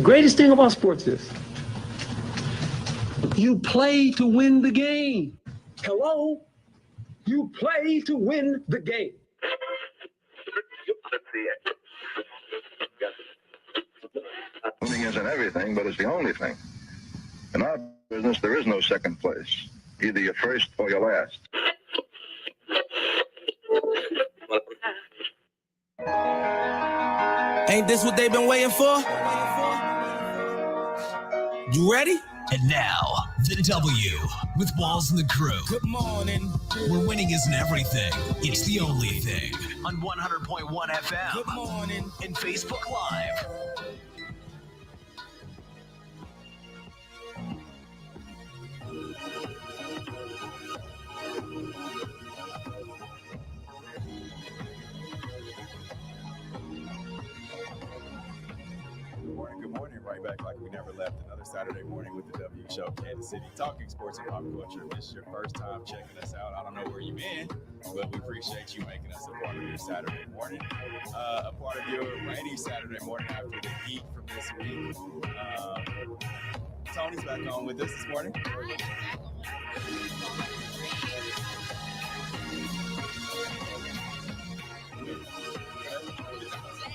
greatest thing about sports is you play to win the game. Hello? You play to win the game. Winning isn't everything, but it's the only thing. In our business, there is no second place. Either you're first or you're last. Ain't this what they've been waiting for? You ready? And now, the W with Walls and the Crew. Good morning. Where winning isn't everything, it's the only thing. On 100.1 FM. Good morning. And Facebook Live. Good morning, right back like we never left. Another Saturday morning with the W Show, Kansas City, talking sports and pop culture. If this is your first time checking us out, I don't know where you've been, but we appreciate you making us a part of your Saturday morning, a part of your rainy Saturday morning after the heat from this week. Tony's back on with us this morning.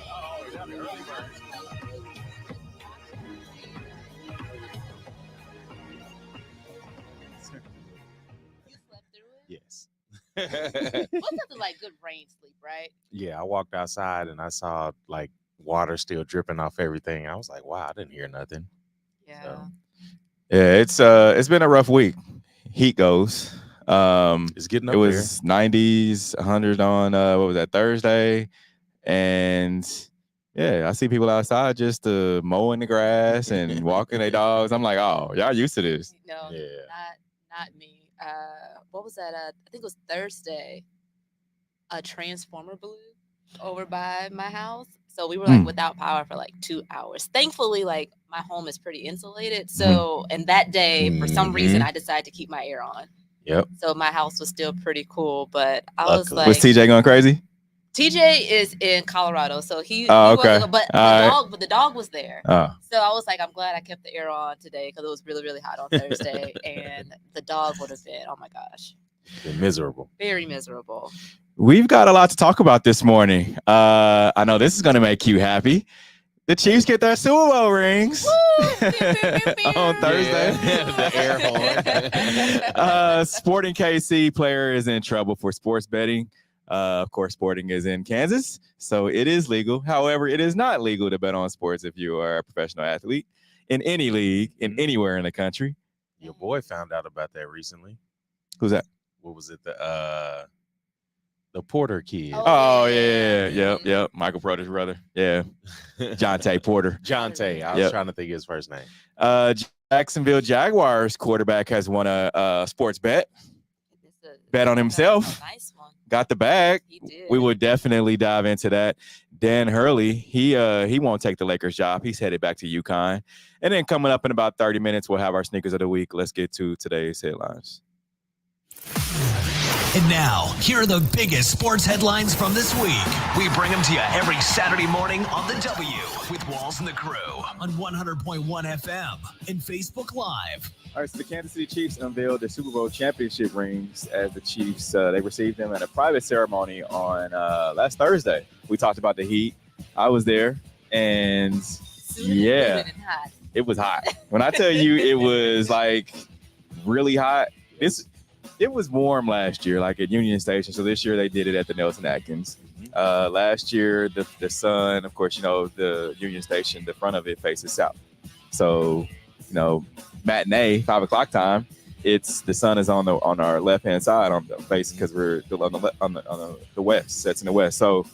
Oh, yeah, the early birds. Yes. What's nothing like good rain sleep, right? Yeah, I walked outside and I saw like water still dripping off everything. I was like, wow, I didn't hear nothing. Yeah. So. Yeah, it's been a rough week. Heat goes. It's getting up there. It was 90s, 100 on what was that, Thursday? And yeah, I see people outside just mowing the grass and walking their dogs. I'm like, oh, y'all used to this. No, Yeah. not me. What was that? I think it was Thursday. A transformer blew over by my house. So we were like without power for like 2 hours. Thankfully, like my home is pretty insulated. So, and that day, for some reason, I decided to keep my air on. Yep. So my house was still pretty cool. But I was like, was TJ going crazy? TJ is in Colorado, so he okay. wasn't, but the dog was there. Oh. So I was like, I'm glad I kept the air on today because it was really, really hot on Thursday, and the dog would have been, oh my gosh, Been miserable. very miserable. We've got a lot to talk about this morning. I know this is going to make you happy. The Chiefs get their Super Bowl rings on Thursday. Yeah, the air horn. Sporting KC player is in trouble for sports betting. Of course, Sporting is in Kansas, so it is legal. However, it is not legal to bet on sports if you are a professional athlete in any league, in anywhere in the country. Your boy found out about that recently. Who's that? What was it? The Porter kid. Oh yeah. Yep. Michael Porter's brother. Yeah. Jonte Porter. Jonte. I was trying to think of his first name. Jacksonville Jaguars quarterback has won a sports bet. Bet on himself. Nice one. Got the bag. He did. We will definitely dive into that. Dan Hurley, he won't take the Lakers job. He's headed back to UConn. And then coming up in about 30 minutes, we'll have our sneakers of the week. Let's get to today's headlines. And now, here are the biggest sports headlines from this week. We bring them to you every Saturday morning on the W with Walls and the Crew on 100.1 FM and Facebook Live. All right, so the Kansas City Chiefs unveiled their Super Bowl championship rings as the Chiefs, they received them at a private ceremony on last Thursday. We talked about the heat. I was there, and yeah, it was hot. When I tell you it was like really hot, it was warm last year, like at Union Station. So this year they did it at the Nelson Atkins. Last year, the sun, of course, the Union Station, the front of it faces south. So, matinee, 5 o'clock time, the sun is on our left hand side on the face because we're on the west, sets in the west. So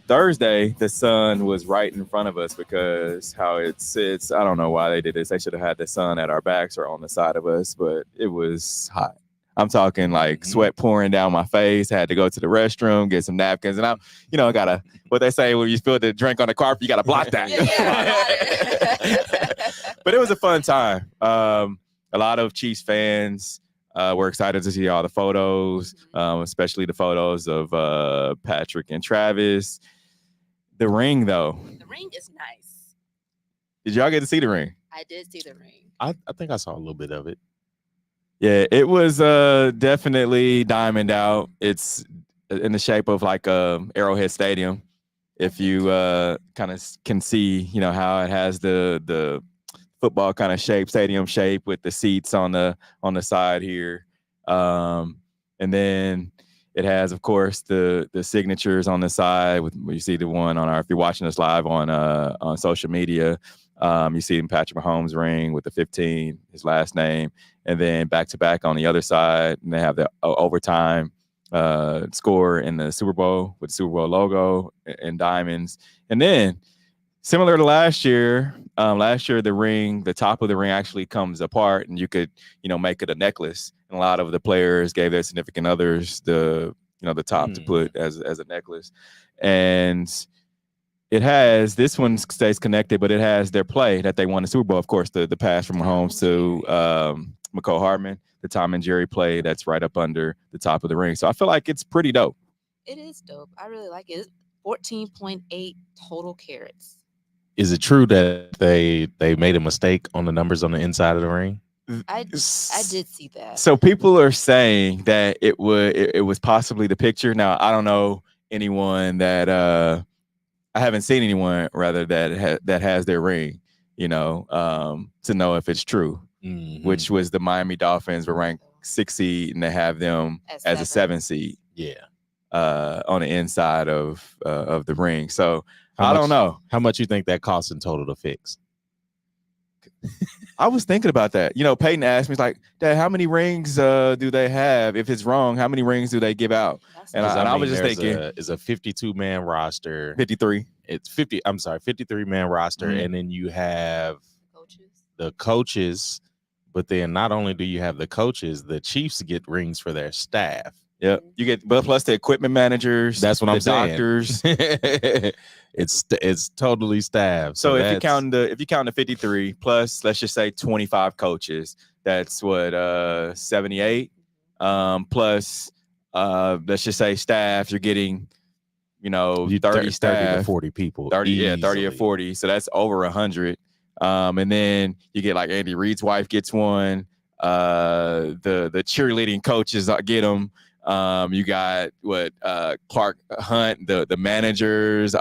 Thursday, the sun was right in front of us because how it sits. I don't know why they did this. They should have had the sun at our backs or on the side of us, but it was hot. I'm talking like sweat pouring down my face. Had to go to the restroom, get some napkins, and I gotta, what they say when you spill the drink on the carpet, you gotta blot that. But it was a fun time. A lot of Chiefs fans were excited to see all the photos, especially the photos of Patrick and Travis. The ring, though. The ring is nice. Did y'all get to see the ring? I did see the ring. I think I saw a little bit of it. Yeah, it was definitely diamond out. It's in the shape of like Arrowhead Stadium. If you kind of can see, you know, how it has the football kind of shape, stadium shape with the seats on the side here, and then it has, of course, the signatures on the side. With you see the one on if you're watching us live on social media, you see Patrick Mahomes ring with the 15, his last name, and then back to back on the other side, and they have the overtime score in the Super Bowl with the Super Bowl logo and diamonds. And then similar to last year, the ring, the top of the ring actually comes apart, and you could, you know, make it a necklace. And a lot of the players gave their significant others the top to put as a necklace. And it has, this one stays connected, but it has their play that they won the Super Bowl. Of course, the pass from Mahomes to McCole Hardman, the Tom and Jerry play that's right up under the top of the ring. So I feel like it's pretty dope. It is dope. I really like it. 14.8 total carats. Is it true that they made a mistake on the numbers on the inside of the ring? I did see that. So people are saying that it was possibly the picture. Now, I don't know anyone that I haven't seen anyone rather that has their ring, you know, to know if it's true. Mm-hmm. Which was the Miami Dolphins were ranked 6 seed, and they have them as a 7 seed. Yeah, on the inside of the ring. So I don't know how much you think that costs in total to fix. I was thinking about that. You know, Peyton asked me, he's like, Dad, how many rings do they have? If it's wrong, how many rings do they give out? And I was just thinking, it's a 52-man roster. 53. It's 50. I'm sorry, 53-man roster, and then you have the coaches. But then not only do you have the coaches, the Chiefs get rings for their staff. Yep, you get, but plus the equipment managers. That's what I'm saying. Doctors. It's totally staffed. So if you count the 53 plus, let's just say 25 coaches, that's what 78. Plus, let's just say staff. You're getting, you know, 30 staff, 30 to 40 people. 30 or 40. So that's over 100. And then you get like Andy Reid's wife gets one. The cheerleading coaches get them. You got Clark Hunt, the managers.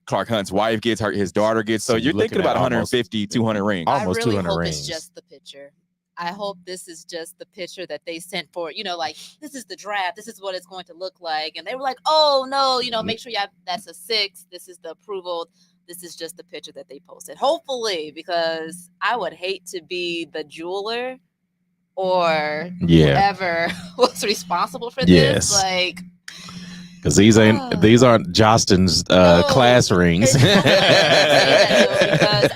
Clark Hunt's wife gets his daughter gets. So you're thinking about 150, 200 rings. Almost I really 200 hope rings. it's just the picture. I hope this is just the picture that they sent for, you know, like, this is the draft. This is what it's going to look like. And they were like, oh, no, you know, make sure you have, that's a 6. This is the approval. This is just the picture that they posted. Hopefully, because I would hate to be the jeweler or whoever was responsible for this. Like, because these aren't Justin's class rings. Because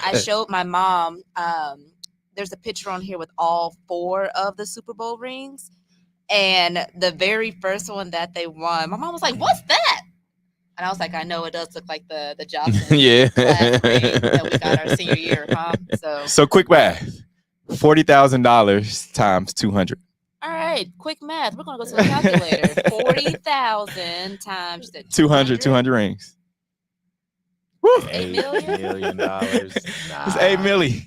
I showed my mom. There's a picture on here with all 4 of the Super Bowl rings, and the very first one that they won, my mom was like, "What's that?" And I was like, "I know it does look like the Johnson class ring that we got our senior year, huh?" So quick math: $40,000 times 200. All right, quick math. We're gonna go to the calculator. 40,000 times 200 rings. Woo. $8 million. Nah. It's $8 million.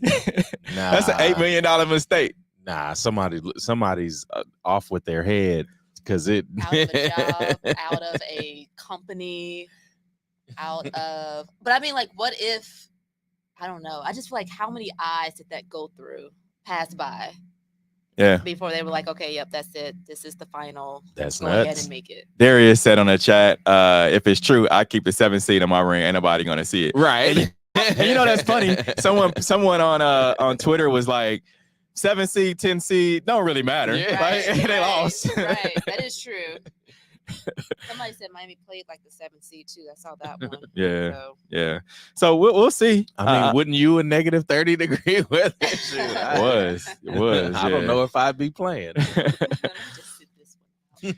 Nah. That's an $8 million mistake. Nah, somebody's off with their head because it out of a job, out of a company, but I mean, like, what if, I don't know. I just feel like, how many eyes did that pass by? Yeah. Before they were like, okay, yep, that's it. This is the final. That's go nuts. ahead and make it. Darius said on the chat, if it's true, I keep the 7 seed on my ring. Ain't nobody gonna see it. Right. And you know that's funny. Someone on Twitter was like, 7 seed, 10 seed, don't really matter. Yeah. Right? They lost. Right. That is true. Somebody said Miami played like the 7 seed too. I saw that one. Yeah. So we'll see. I mean, wouldn't you a negative 30 degree weather? It was. I don't know if I'd be playing. Just sit this one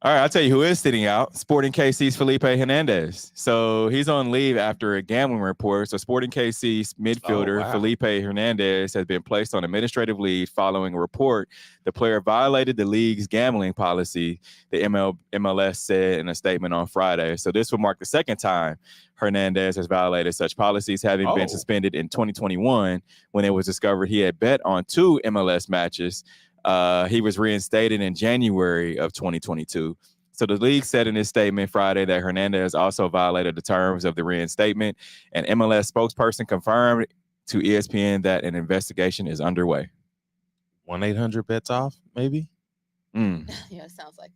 out. All right, I'll tell you who is sitting out. Sporting KC's Felipe Hernàndez. So he's on leave after a gambling report. So Sporting KC's midfielder Felipe Hernàndez has been placed on administrative leave following a report the player violated the league's gambling policy, the MLS said in a statement on Friday. So this will mark the second time Hernàndez has violated such policies, having been suspended in 2021 when it was discovered he had bet on 2 MLS matches. He was reinstated in January of 2022. So the league said in its statement Friday that Hernàndez also violated the terms of the reinstatement. An MLS spokesperson confirmed to ESPN that an investigation is underway. 1-800-BETS-OFF, maybe? Yeah, it sounds like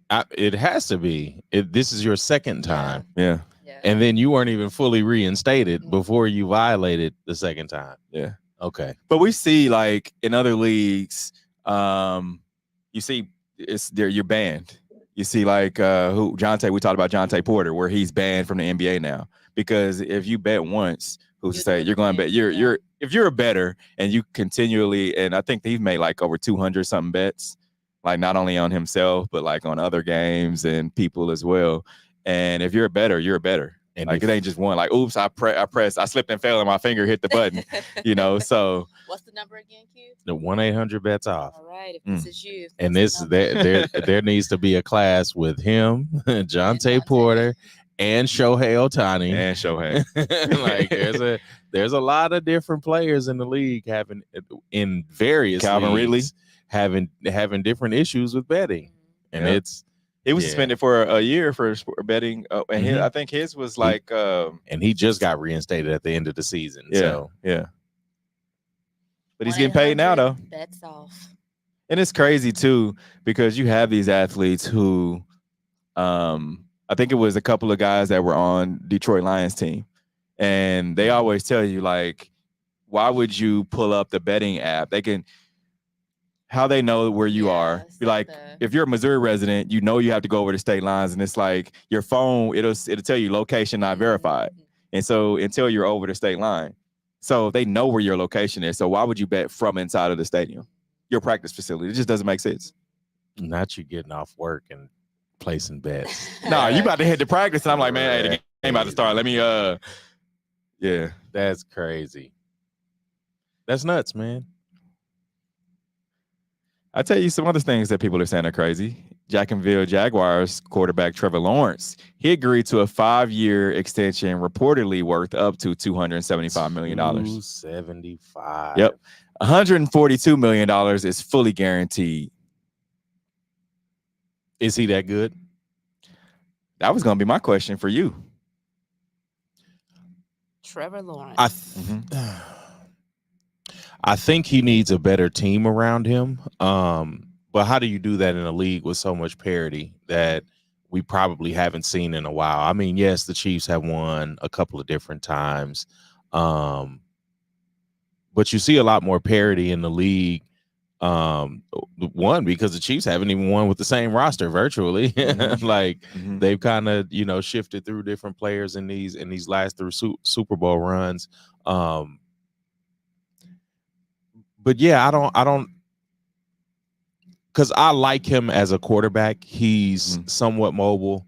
a... It has to be. This is your second time. Yeah. And then you weren't even fully reinstated before you violated the second time. Yeah. Okay. But we see, like, in other leagues, you see you're banned. You see, like, we talked about Jonte Porter, where he's banned from the NBA now. Because if you bet once, who's to say you're going to bet? If you're a bettor and you continually, and I think he's made like over 200 something bets, like not only on himself, but like on other games and people as well. And if you're a bettor, you're a bettor. And like, it ain't just one, like, oops, I slipped and fell and my finger hit the button, so. What's the number again, Q? The 1-800-BETS-OFF. All right, if this is you. And there needs to be a class with him, Jonte Porter, and Shohei Ohtani. And Shohei. Like, there's a lot of different players in the league having, in various Calvin Ridley having different issues with betting. And he was suspended for a year for betting, and I think his was like, and he just got reinstated at the end of the season. Yeah. But he's getting paid now, though. Bets off. And it's crazy too, because you have these athletes who, I think it was a couple of guys that were on Detroit Lions team, and they always tell you, like, why would you pull up the betting app? How they know where you are. Be like, if you're a Missouri resident, you have to go over the state lines, and it's like your phone, it'll tell you location not verified. And so until you're over the state line. So they know where your location is. So why would you bet from inside of the stadium? Your practice facility. It just doesn't make sense. Not you getting off work and placing bets. No, you about to head to practice, and I'm like, man, hey, the game about to start. Let me yeah. That's crazy. That's nuts, man. I'll tell you some other things that people are saying are crazy. Jacksonville Jaguars quarterback Trevor Lawrence, he agreed to a 5-year extension reportedly worth up to $275 million. $275. Yep. $142 million is fully guaranteed. Is he that good? That was going to be my question for you. Trevor Lawrence. I think he needs a better team around him. But how do you do that in a league with so much parity that we probably haven't seen in a while? I mean, yes, the Chiefs have won a couple of different times. But you see a lot more parity in the league. One, because the Chiefs haven't even won with the same roster virtually. They've kind of, shifted through different players in these last 3 Super Bowl runs. But yeah, I don't, because I like him as a quarterback. He's somewhat mobile.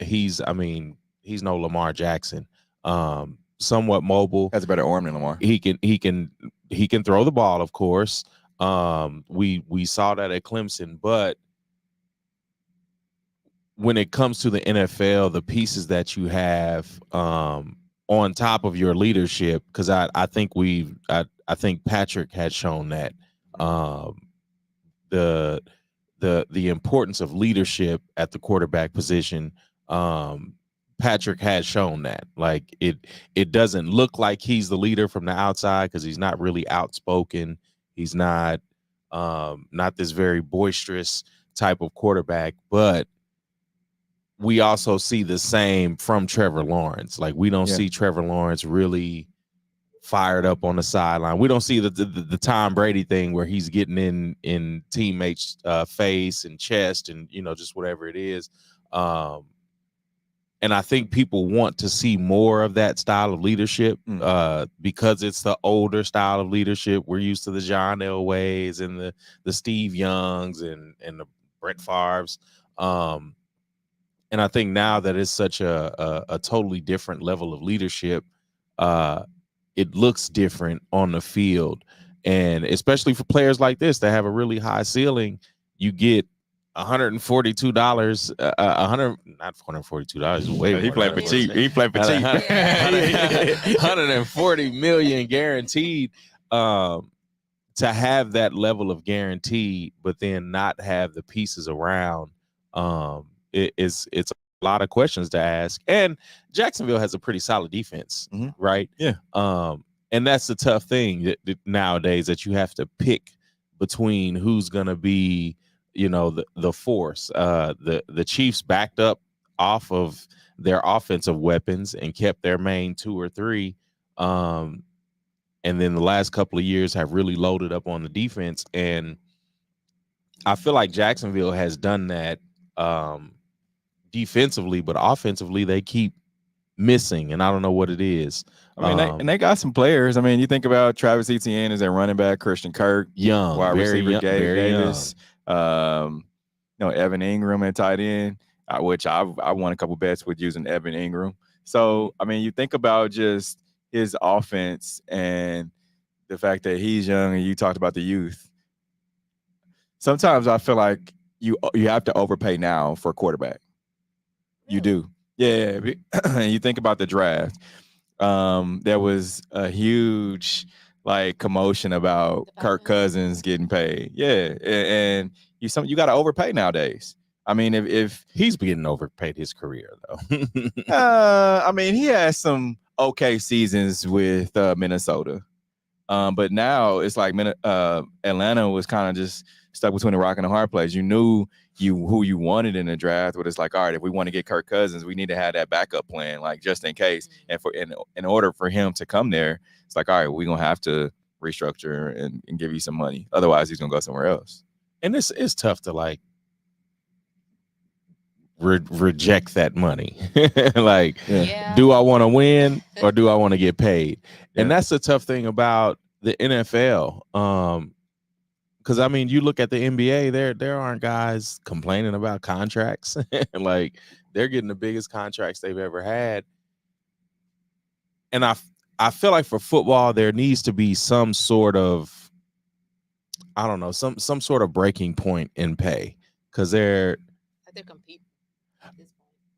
He's no Lamar Jackson. Somewhat mobile. Has a better arm than Lamar. He can throw the ball, of course. We saw that at Clemson, but when it comes to the NFL, the pieces that you have on top of your leadership, because I think Patrick had shown that the importance of leadership at the quarterback position. Patrick has shown that. Like, it doesn't look like he's the leader from the outside because he's not really outspoken. He's not this very boisterous type of quarterback, but we also see the same from Trevor Lawrence. Like, we don't see Trevor Lawrence really fired up on the sideline. We don't see the Tom Brady thing where he's getting in teammates' face and chest and, just whatever it is. And I think people want to see more of that style of leadership because it's the older style of leadership. We're used to the John Elways and the Steve Youngs and Brett Favre's. And I think now that it's such a totally different level of leadership, it looks different on the field. And especially for players like this that have a really high ceiling, you get $142, not $142, way more. He played for cheap. He played for cheap. 140 million guaranteed. To have that level of guarantee, but then not have the pieces around, it's a lot of questions to ask. And Jacksonville has a pretty solid defense, right? Yeah. And that's the tough thing that nowadays, that you have to pick between who's going to be, the force. The Chiefs backed up off of their offensive weapons and kept their main 2 or 3. And then the last couple of years have really loaded up on the defense. And I feel like Jacksonville has done that defensively, but offensively they keep missing, and I don't know what it is. I mean, they got some players. I mean, you think about Travis Etienne as their running back, Christian Kirk, young, wide receiver, young, Gabe Davis, young. Evan Ingram at tight end, which I won a couple bets with using Evan Ingram. So, I mean, you think about just his offense and the fact that he's young, and you talked about the youth. Sometimes I feel like you have to overpay now for a quarterback. You do. Yeah. And you think about the draft. There was a huge commotion about Kirk Cousins getting paid. Yeah. And you got to overpay nowadays. I mean, if he's getting overpaid his career though. I mean, he has some okay seasons with Minnesota. But now it's like Atlanta was kind of just stuck between a rock and a hard place. You knew who you wanted in the draft, but it's like, all right, if we want to get Kirk Cousins, we need to have that backup plan, just in case. And in order for him to come there, it's like, all right, we're gonna have to restructure and give you some money. Otherwise, he's gonna go somewhere else. And it's tough to reject that money. Do I want to win or do I want to get paid? Yeah. And that's the tough thing about the NFL. Because I mean, you look at the NBA, there aren't guys complaining about contracts. They're getting the biggest contracts they've ever had. And I feel like for football, there needs to be some sort of, I don't know, some sort of breaking point in pay, because they're competing.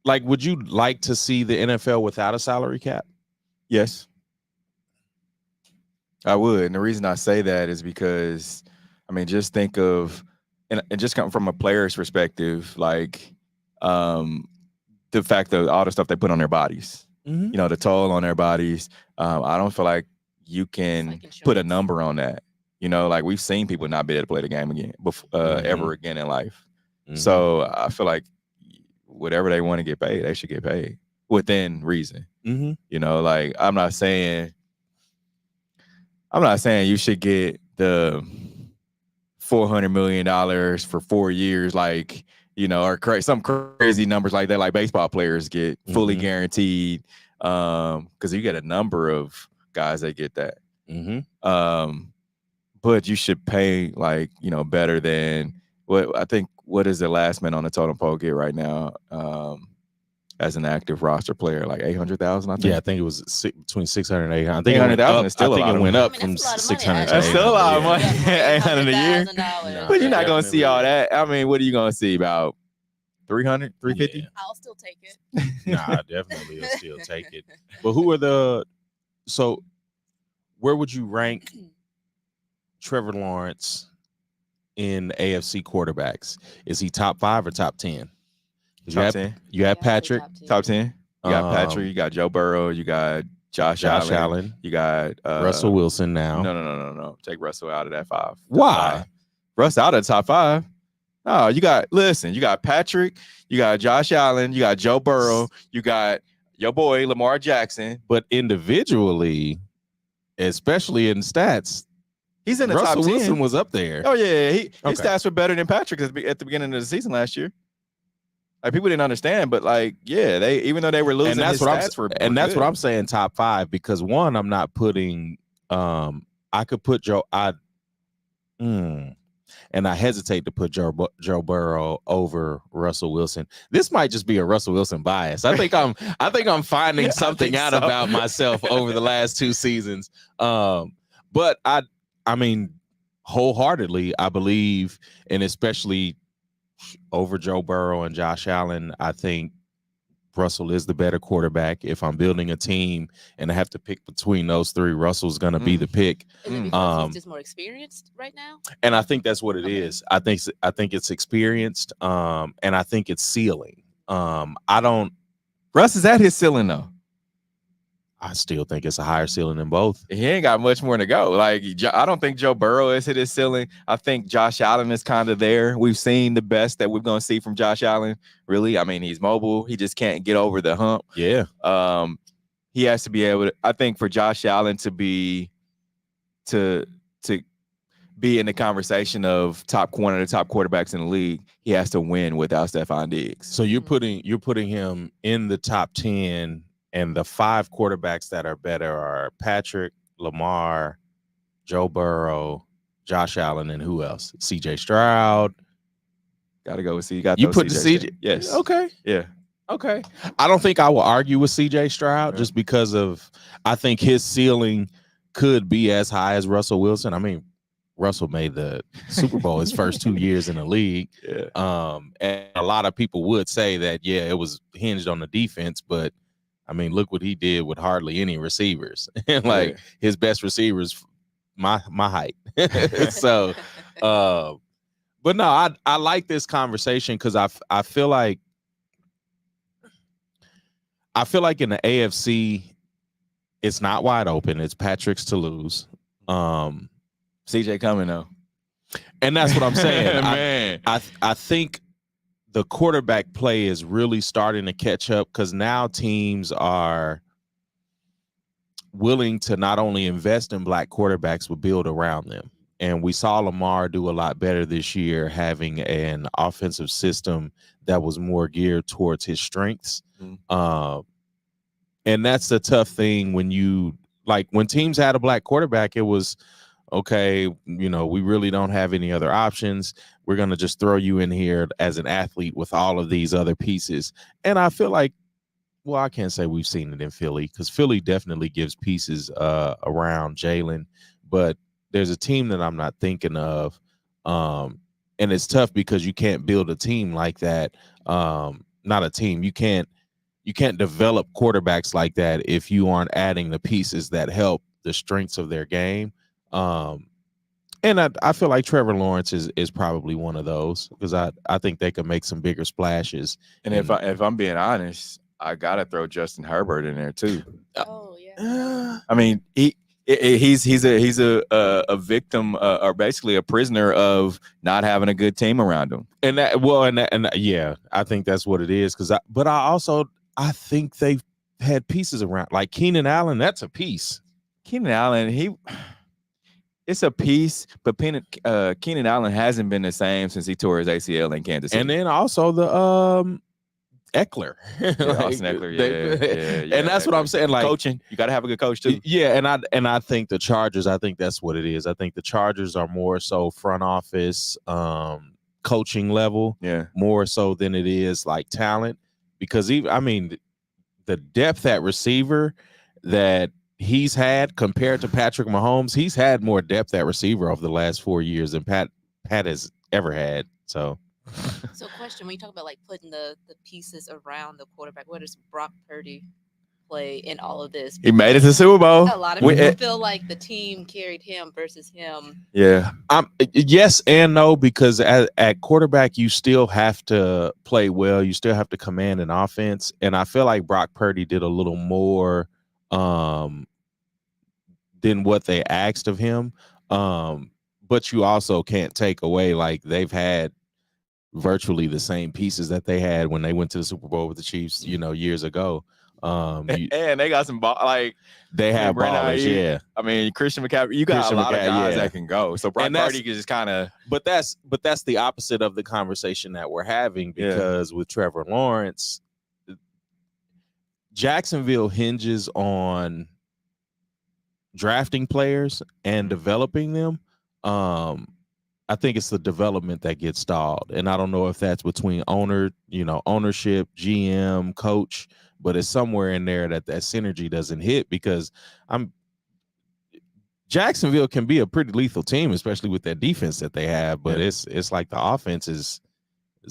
Would you like to see the NFL without a salary cap? Yes, I would. And the reason I say that is because, I mean, just think of, and just come from a player's perspective, the fact that all the stuff they put on their bodies, the toll on their bodies. I don't feel like you can put a number on that. We've seen people not be able to play the game again, ever again in life. So I feel like whatever they want to get paid, they should get paid within reason. I'm not saying you should get the $400 million for 4 years, or some crazy numbers like that, like baseball players get fully guaranteed, because you get a number of guys that get that. But you should pay better than what is the last man on the totem pole get right now, as an active roster player, like 800,000. I think. Yeah, I think it was between 600 and 800. I think 800,000 is still. I think it went up from 600. That's still a lot of money. 800 a year. But you're not going to see all that. I mean, what are you going to see? About 300, 350? Yeah. I'll still take it. Nah, definitely will still take it. But where would you rank Trevor Lawrence in AFC quarterbacks? Is he top 5 or top 10? Top 10. You have Patrick. Top 10. You got Patrick. You got Joe Burrow. You got Josh Allen. You got Russell Wilson now. No. Take Russell out of that 5. Why? Russell out of the top 5. No, you got Patrick. You got Josh Allen. You got Joe Burrow. You got your boy Lamar Jackson. But individually, especially in stats, he's in the Russell top 10. Wilson was up there. Oh yeah, his stats were better than Patrick at the beginning of the season last year. People didn't understand, but they even though they were losing, that's what I'm saying. Top 5, because one, I'm not putting. I could put Joe. And I hesitate to put Joe Burrow over Russell Wilson. This might just be a Russell Wilson bias. I think I'm finding something out about myself over the last 2 seasons. But I mean, wholeheartedly, I believe, and especially over Joe Burrow and Josh Allen, I think Russell is the better quarterback. If I'm building a team and I have to pick between those 3, Russell's going to be the pick. Is it because he's just more experienced right now? And I think that's what it is. I think it's experienced, and I think it's ceiling. Russ is at his ceiling though. I still think it's a higher ceiling than both. He ain't got much more to go. Like, I don't think Joe Burrow has hit his ceiling. I think Josh Allen is kind of there. We've seen the best that we're going to see from Josh Allen, really. I mean, he's mobile. He just can't get over the hump. Yeah. He has to be able to, I think for Josh Allen to be in the conversation of one of the top quarterbacks in the league, he has to win without Stephon Diggs. So you're putting him in the top 10. And the 5 quarterbacks that are better are Patrick, Lamar, Joe Burrow, Josh Allen, and who else? CJ Stroud. Got to go with You put the CJ? Yes. Okay. Yeah. Okay. I don't think I will argue with CJ Stroud just because of I think his ceiling could be as high as Russell Wilson. I mean, Russell made the Super Bowl his first 2 years in the league. Yeah. And a lot of people would say that, yeah, it was hinged on the defense, but I mean, look what he did with hardly any receivers. Like his best receivers, my height. So, but no, I like this conversation because I feel like in the AFC, it's not wide open. It's Patrick's to lose. CJ coming though, and that's what I'm saying. Man, I think the quarterback play is really starting to catch up because now teams are willing to not only invest in black quarterbacks, but build around them. And we saw Lamar do a lot better this year, having an offensive system that was more geared towards his strengths. And that's the tough thing when teams had a black quarterback, it was, okay, we really don't have any other options. We're going to just throw you in here as an athlete with all of these other pieces. And I feel like, well, I can't say we've seen it in Philly because Philly definitely gives pieces around Jalen, but there's a team that I'm not thinking of. And it's tough because you can't build a team like that. Not a team. You can't develop quarterbacks like that if you aren't adding the pieces that help the strengths of their game. And I feel like Trevor Lawrence is probably one of those because I think they could make some bigger splashes. And if I'm being honest, I gotta throw Justin Herbert in there too. Oh yeah. I mean, he's a victim or basically a prisoner of not having a good team around him. And yeah, I think that's what it is. But I think they've had pieces around like Keenan Allen. That's a piece. Keenan Allen, it's a piece, but Keenan Allen hasn't been the same since he tore his ACL in Kansas City. And then also the Eckler. Austin Eckler, yeah. And that's Eckler. what I'm saying. Like coaching, you got to have a good coach too. Yeah, and I think the Chargers, I think that's what it is. I think the Chargers are more so front office, coaching level, more so than it is like talent. Because the depth at receiver that he's had compared to Patrick Mahomes, he's had more depth at receiver over the last 4 years than Pat has ever had. So question, when you talk about like putting the pieces around the quarterback, where does Brock Purdy play in all of this? He made it to the Super Bowl. A lot of people feel like the team carried him versus him. Yeah. Yes and no, because at quarterback, you still have to play well. You still have to command an offense. And I feel like Brock Purdy did a little more than what they asked of him. But you also can't take away, like, they've had virtually the same pieces that they had when they went to the Super Bowl with the Chiefs, years ago. And they got some like they have ballers, yeah. I mean, Christian McCaffrey, you got a lot of guys that can go. So Brock Purdy is just kind of. But that's the opposite of the conversation that we're having, because with Trevor Lawrence, Jacksonville hinges on drafting players and developing them. I think it's the development that gets stalled. And I don't know if that's between ownership, GM, coach, but it's somewhere in there that synergy doesn't hit, because Jacksonville can be a pretty lethal team, especially with that defense that they have, but it's like the offense is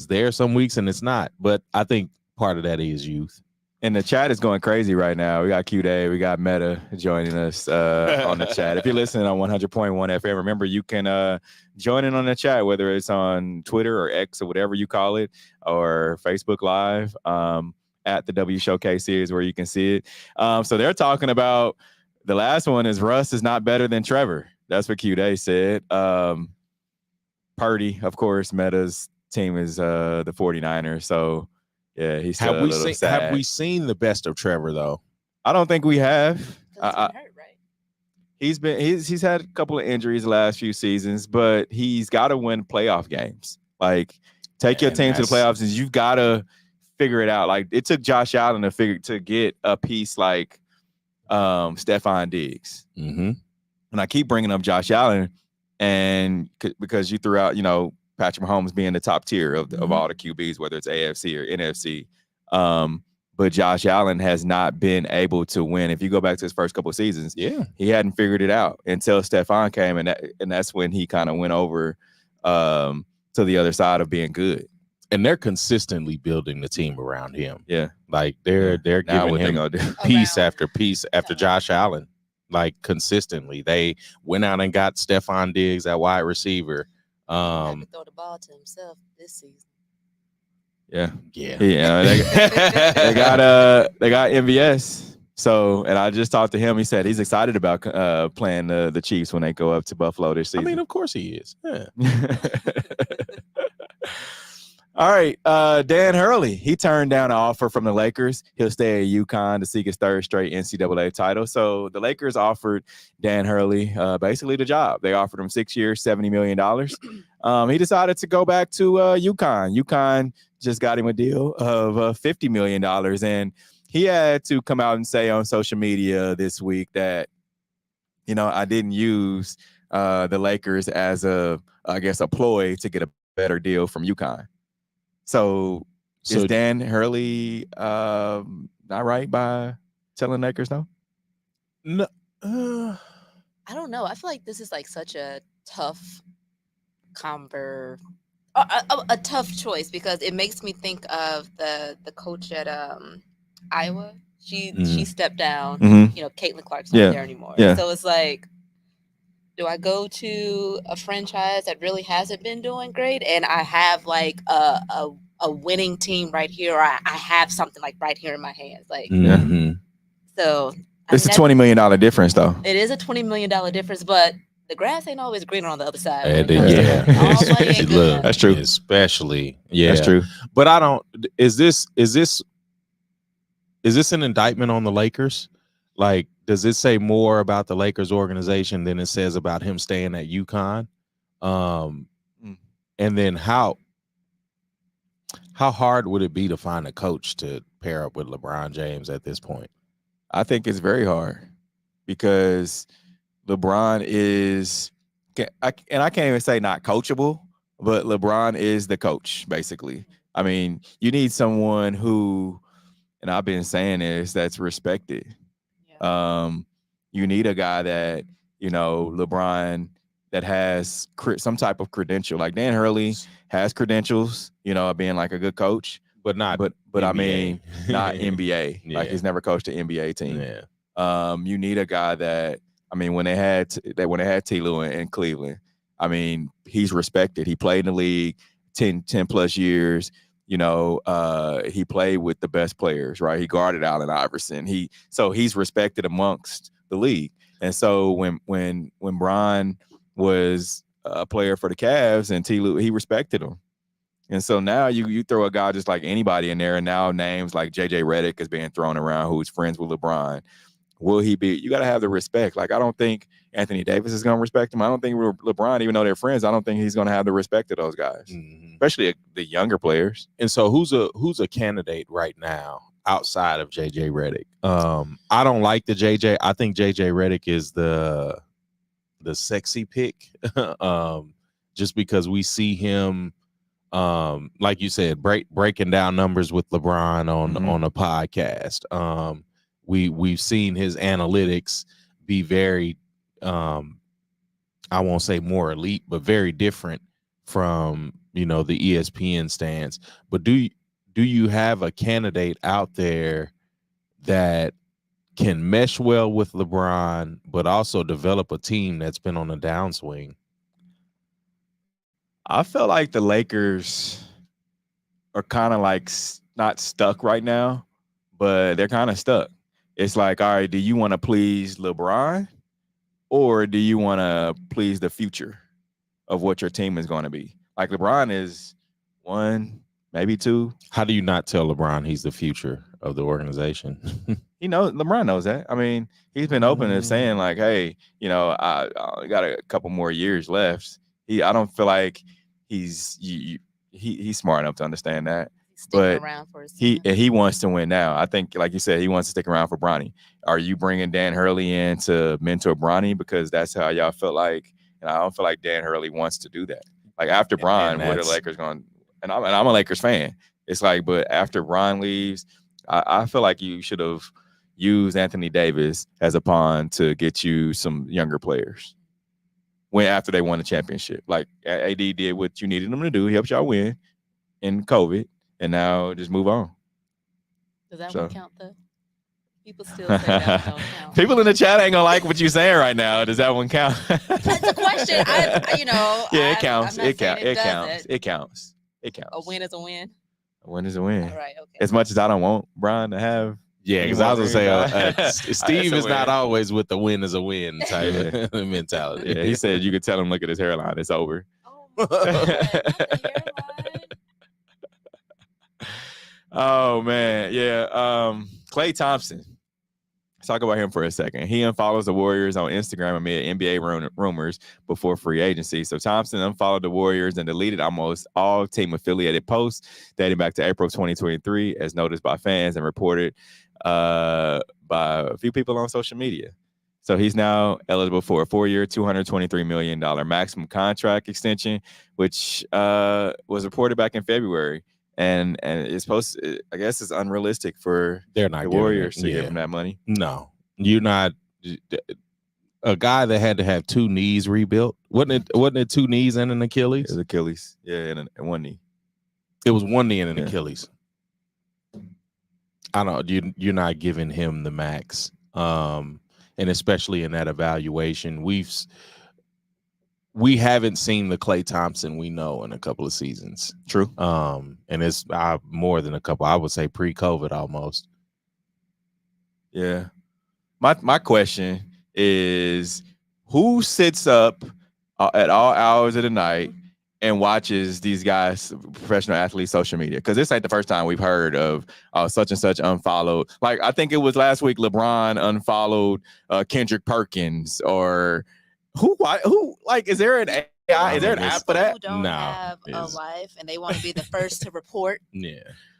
there some weeks and it's not. But I think part of that is youth. And the chat is going crazy right now. We got Q-Day, we got Meta joining us on the chat. If you're listening on 100.1 FM, remember you can join in on the chat, whether it's on Twitter or X or whatever you call it, or Facebook Live at the W Showcase series where you can see it. So they're talking about the last one is Russ is not better than Trevor. That's what Q-Day said. Purdy, of course, Meta's team is the 49ers. So, yeah, he's still have we seen the best of Trevor, though? I don't think we have. He's been hurt, right? He's had a couple of injuries the last few seasons, but he's got to win playoff games. Like, take your team to the playoffs, and you've got to figure it out. Like, it took Josh Allen to get a piece like Stephon Diggs. Mm-hmm. And I keep bringing up Josh Allen, and because you threw out, Patrick Mahomes being the top tier of all the QBs, whether it's AFC or NFC. But Josh Allen has not been able to win. If you go back to his first couple of seasons, he hadn't figured it out until Stephon came, and that's when he kind of went over to the other side of being good. And they're consistently building the team around him. Yeah, like they're giving him piece after piece after Josh Allen. Like consistently, they went out and got Stephon Diggs at wide receiver. Had to throw the ball to himself this season. Yeah. They got MVS. So, and I just talked to him. He said he's excited about playing the Chiefs when they go up to Buffalo this season. I mean, of course he is. Yeah. All right, Dan Hurley, he turned down an offer from the Lakers. He'll stay at UConn to seek his third straight NCAA title. So the Lakers offered Dan Hurley basically the job. They offered him 6 years, $70 million. He decided to go back to UConn. UConn just got him a deal of $50 million. And he had to come out and say on social media this week that, I didn't use the Lakers as a ploy to get a better deal from UConn. So is Dan Hurley not right by telling Lakers no? No. I don't know. I feel like this is like such a tough a tough choice, because it makes me think of the coach at Iowa. She stepped down. Caitlin Clark's not there anymore. Yeah. So it's like, do I go to a franchise that really hasn't been doing great, and I have like a winning team right here, or I have something like right here in my hands? Like, so it's a $20 million difference, though. It is a $20 million difference, but the grass ain't always greener on the other side. Look, that's true. Especially, that's true. But I don't. Is this an indictment on the Lakers? Like, does it say more about the Lakers organization than it says about him staying at UConn? And then how hard would it be to find a coach to pair up with LeBron James at this point? I think it's very hard, because LeBron is, and I can't even say not coachable, but LeBron is the coach, basically. I mean, you need someone who, and I've been saying this, that's respected. You need a guy that, LeBron, that has some type of credential. Like Dan Hurley has credentials, of being like a good coach, but not. But I mean, not NBA. Yeah. Like he's never coached an NBA team. Yeah. You need a guy that, I mean, when they had T. Lue in Cleveland, I mean, he's respected. He played in the league 10 plus years. He played with the best players, right? He guarded Allen Iverson. He's respected amongst the league. And so when Bron was a player for the Cavs and T. Lue, he respected him. And so now you throw a guy just like anybody in there, and now names like JJ Redick is being thrown around, who's friends with LeBron. Will he be? You got to have the respect. Like, I don't think Anthony Davis is going to respect him. I don't think LeBron, even though they're friends, I don't think he's going to have the respect of those guys, especially the younger players. And so who's a candidate right now outside of JJ Redick? I don't like the JJ. I think JJ Redick is the sexy pick. just because we see him, like you said, breaking down numbers with LeBron on a podcast. We've seen his analytics be very, I won't say more elite, but very different from, the ESPN stance. But do you have a candidate out there that can mesh well with LeBron, but also develop a team that's been on a downswing? I feel like the Lakers are kind of like not stuck right now, but they're kind of stuck. It's like, all right, do you want to please LeBron or do you want to please the future of what your team is going to be? Like LeBron is 1, maybe 2. How do you not tell LeBron he's the future of the organization? LeBron knows that. I mean, he's been open to saying like, hey, I got a couple more years left. I don't feel like he's smart enough to understand that. But around for his he wants to win now. I think, like you said, he wants to stick around for Bronny. Are you bringing Dan Hurley in to mentor Bronny because that's how y'all feel like? And I don't feel like Dan Hurley wants to do that. Like after Bron, where the Lakers going? And I'm a Lakers fan. It's like, but after Bron leaves, I feel like you should have used Anthony Davis as a pawn to get you some younger players. After they won the championship, like AD did what you needed them to do. He helped y'all win in COVID, and now just move on. Does that one count though? People still say that don't count. People in the chat ain't gonna like what you're saying right now. Does that one count? That's a question. Yeah, it counts. It counts. A win is a win. A win is a win. All right. Okay. As much as I don't want Bron to have. Yeah, because I was gonna say Steve is not always with the win is a win type mentality. Yeah, he said you could tell him, look at his hairline, it's over. Oh my God, not the hairline. Oh man, yeah. Klay Thompson. Let's talk about him for a second. He unfollows the Warriors on Instagram amid NBA rumors before free agency. So Thompson unfollowed the Warriors and deleted almost all team-affiliated posts dating back to April 2023, as noticed by fans and reported by a few people on social media. So he's now eligible for a 4-year, $223 million maximum contract extension, which was reported back in February. And it's supposed to, I guess it's unrealistic for the Warriors to give him that money. No, you're not. A guy that had to have 2 knees rebuilt. Wasn't it 2 knees and an Achilles? It was Achilles. Yeah, and 1 knee. It was 1 knee and an Achilles. I don't know. You're not giving him the max. And especially in that evaluation, we haven't seen the Klay Thompson we know in a couple of seasons. True. And it's more than a couple. I would say pre-COVID almost. Yeah. My question is, who sits up at all hours of the night and watches these guys, professional athletes, social media? Because this ain't the first time we've heard of such and such unfollowed. Like, I think it was last week LeBron unfollowed Kendrick Perkins, or who like, is there an AI? Is there an app for that? Who don't have a life and they want to be the first to report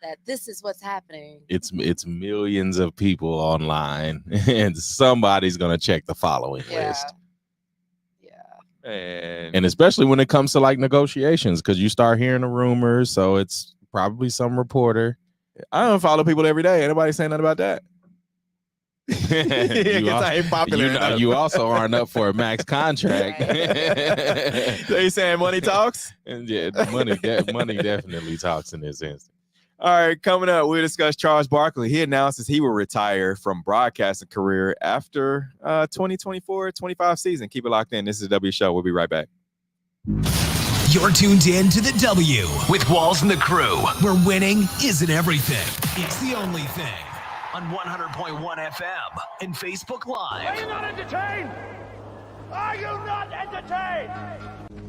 that this is what's happening. It's millions of people online, and somebody's gonna check the following list. Yeah. And especially when it comes to like negotiations, because you start hearing the rumors, so it's probably some reporter. I don't follow people every day. Anybody saying nothing about that? You also aren't up for a max contract. So you saying money talks? And yeah, money definitely talks in this instance. All right, coming up, we'll discuss Charles Barkley. He announces he will retire from broadcasting career after 2024-25 season. Keep it locked in. This is the W Show. We'll be right back. You're tuned in to the W with Walls and the Crew, where winning isn't everything. It's the only thing. On 100.1 FM and Facebook Live. Are you not entertained? Are you not entertained?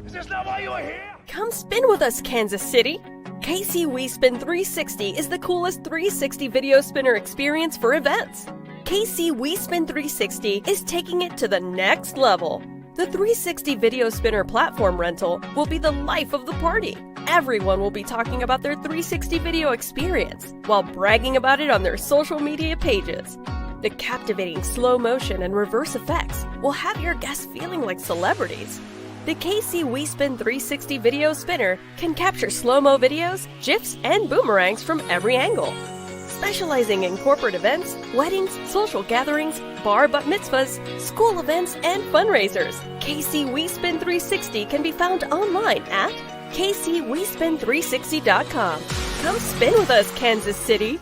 Is this not why you are here? Come spin with us, Kansas City. KC WeSpin 360 is the coolest 360 video spinner experience for events. KC WeSpin 360 is taking it to the next level. The 360 video spinner platform rental will be the life of the party. Everyone will be talking about their 360 video experience while bragging about it on their social media pages. The captivating slow motion and reverse effects will have your guests feeling like celebrities. The KC WeSpin 360 video spinner can capture slow-mo videos, GIFs, and boomerangs from every angle. Specializing in corporate events, weddings, social gatherings, bar bat mitzvahs, school events, and fundraisers, KC WeSpin 360 can be found online at kcwespin360.com. Come spin with us, Kansas City.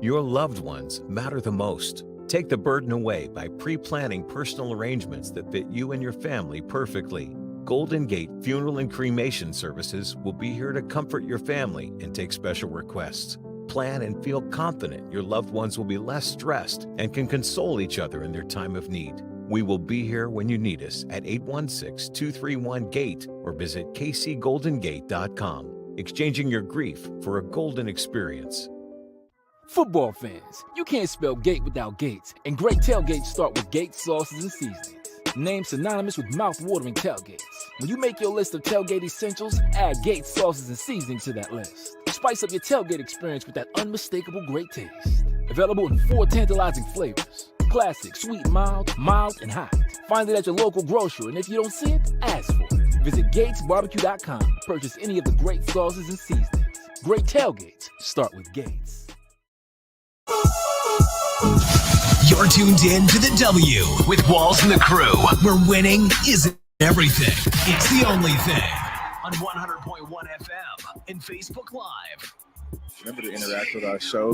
Your loved ones matter the most. Take the burden away by pre-planning personal arrangements that fit you and your family perfectly. Golden Gate Funeral and Cremation Services will be here to comfort your family and take special requests. Plan and feel confident your loved ones will be less stressed and can console each other in their time of need. We will be here when you need us at 816-231-GATE or visit kcgoldengate.com, exchanging your grief for a golden experience. Football fans, you can't spell gate without Gates, and great tailgates start with Gates sauces and seasonings. Named synonymous with mouth-watering tailgates. When you make your list of tailgate essentials, add Gates sauces and seasonings to that list. Spice up your tailgate experience with that unmistakable great taste. Available in 4 tantalizing flavors. Classic, sweet, mild, and hot. Find it at your local grocery, and if you don't see it, ask for it. Visit GatesBarbecue.com to purchase any of the great sauces and seasonings. Great tailgates start with Gates. You're tuned in to the W with Walls and the Crew, where winning isn't everything. It's the only thing. On 100.1 FM and Facebook Live. Remember to interact with our show.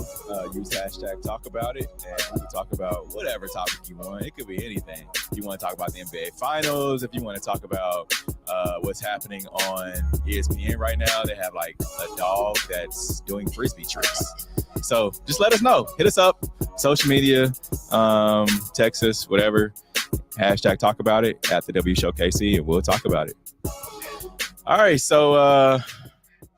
Use hashtag talk about it, and we can talk about whatever topic you want. It could be anything. If you want to talk about the NBA Finals, if you want to talk about what's happening on ESPN right now, they have like a dog that's doing frisbee tricks. So just let us know. Hit us up. Social media, text us, whatever. Hashtag talk about it at the W Show KC, and we'll talk about it. All right, so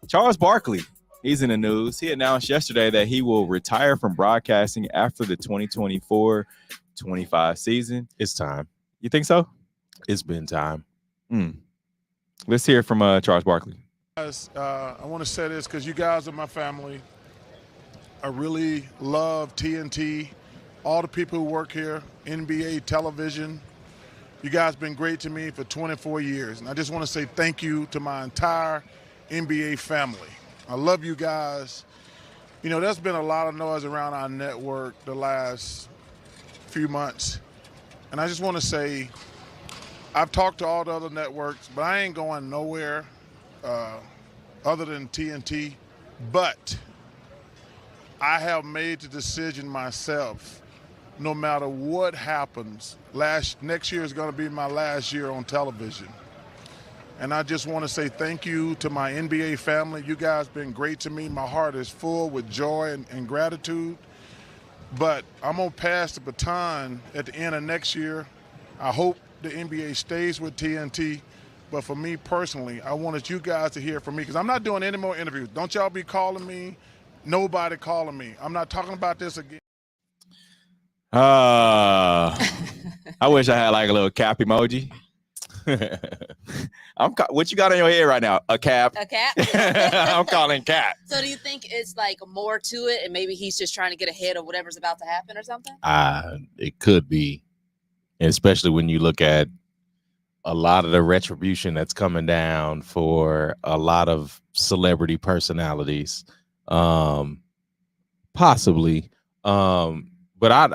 Charles Barkley. He's in the news. He announced yesterday that he will retire from broadcasting after the 2024-25 season. It's time. You think so? It's been time. Let's hear from Charles Barkley. Guys, I want to say this because you guys are my family. I really love TNT, all the people who work here, NBA television. You guys been great to me for 24 years. And I just want to say thank you to my entire NBA family. I love you guys. You know, there's been a lot of noise around our network the last few months. And I just want to say, I've talked to all the other networks, but I ain't going nowhere other than TNT. But I have made the decision myself, no matter what happens, next year is going to be my last year on television. And I just want to say thank you to my NBA family. You guys been great to me. My heart is full with joy and gratitude. But I'm going to pass the baton at the end of next year. I hope the NBA stays with TNT. But for me personally, I wanted you guys to hear from me because I'm not doing any more interviews. Don't y'all be calling me. Nobody calling me. I'm not talking about this again. I wish I had like a little cap emoji. What you got on your head right now? A cap? A cap? I'm calling cap. So do you think it's like more to it and maybe he's just trying to get ahead of whatever's about to happen or something? It could be, especially when you look at a lot of the retribution that's coming down for a lot of celebrity personalities. Possibly. But I